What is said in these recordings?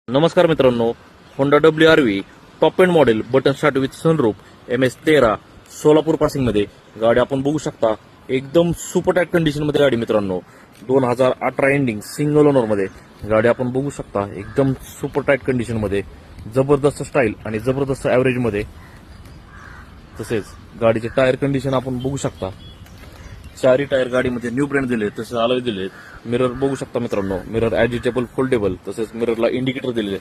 नमस्कार मित्रांनो, Honda WRV top end model button start with sunroof MS13 Solapur passing मध्ये गाडी आपण बघू शकता. एकदम सुपर टाईट कंडिशन मध्ये गाडी मित्रांनो, 2018 एंडिंग सिंगल ओनर मध्ये गाडी आपण बघू शकता. एकदम सुपर टाईट कंडिशन मध्ये, जबरदस्त स्टाईल आणि जबरदस्त ऍव्हरेज मध्ये. तसेच गाडीचे टायर कंडिशन आपण बघू शकता. चारही टायर गाडीमध्ये न्यू ब्रँड दिले, तसेच अलॉय दिले. मिरर बघू शकता मित्रांनो, मिरर ऍडजस्टेबल फोल्डेबल, तसेच मिररला इंडिकेटर दिलेले.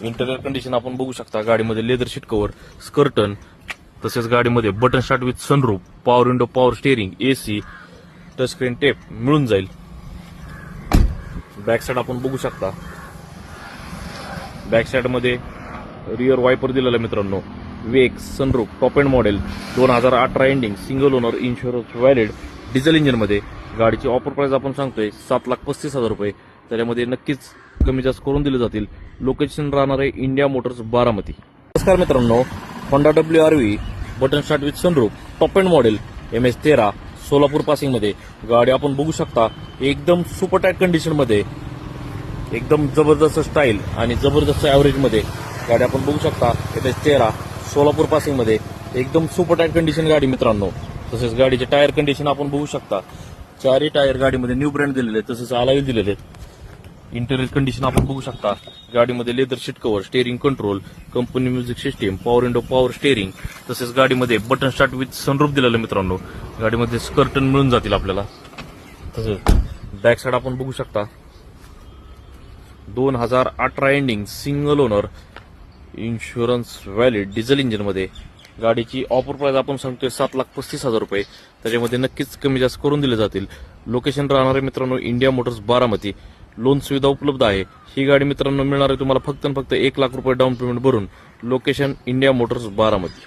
इंटेरियर कंडिशन आपण बघू शकता. गाडीमध्ये लेदर शीट कव्हर, स्कर्टन, तसेच गाडीमध्ये button start with sunroof, power window, power steering, AC, touch screen tape मिळून जाईल. बॅक साइड आपण बघू शकता. बॅक साइड मध्ये रिअर वायपर दिलेला आहे मित्रांनो. वेग, sunroof, top end model, 2018 ending single owner, insurance valid, diesel engine मध्ये. गाडीची ऑफर प्राइस आपण सांगतोय 7,35,000 रुपये. त्याच्यामध्ये नक्कीच कमी जास्त करून दिले जातील. लोकेशन राहणार आहे इंडिया मोटर्स बारामती. नमस्कार मित्रांनो, Honda WRV button start with sunroof top end model MS13 Solapur passing मध्ये गाडी आपण बघू शकता. एकदम सुपर टाईट कंडिशन मध्ये, एकदम जबरदस्त स्टाईल आणि जबरदस्त ऍव्हरेज मध्ये गाडी आपण बघू शकता. MS13 सोलापूर पासिंग मध्ये एकदम सुपर टाईट कंडिशन गाडी मित्रांनो. तसेच गाडीचे टायर कंडिशन आपण बघू शकता. चारही टायर गाडीमध्ये न्यू ब्रँड दिलेले, तसेच अलॉय दिलेले. इंटेरियर कंडिशन आपण बघू शकता. गाडीमध्ये leather seat cover, steering control, company music system, power window, power steering, तसेच गाडीमध्ये बटन स्टार्ट विथ सनरूफ दिलेलं मित्रांनो. गाडीमध्ये स्कर्टन मिळून जातील आपल्याला. तसेच बॅक साइड आपण बघू शकता. 2018 ending single owner, insurance valid, diesel engine मध्ये. गाडीची ऑफर प्राइस आपण सांगतोय 7,35,000 रुपये. त्याच्यामध्ये नक्कीच कमी जास्त करून दिले जातील. लोकेशन राहणार आहे मित्रांनो इंडिया मोटर्स बारामती. लोन सुविधा उपलब्ध आहे. ही गाडी मित्रांनो मिळणार आहे तुम्हाला फक्त 1 लाख रुपये डाऊन पेमेंट भरून. Location India Motors Baramati.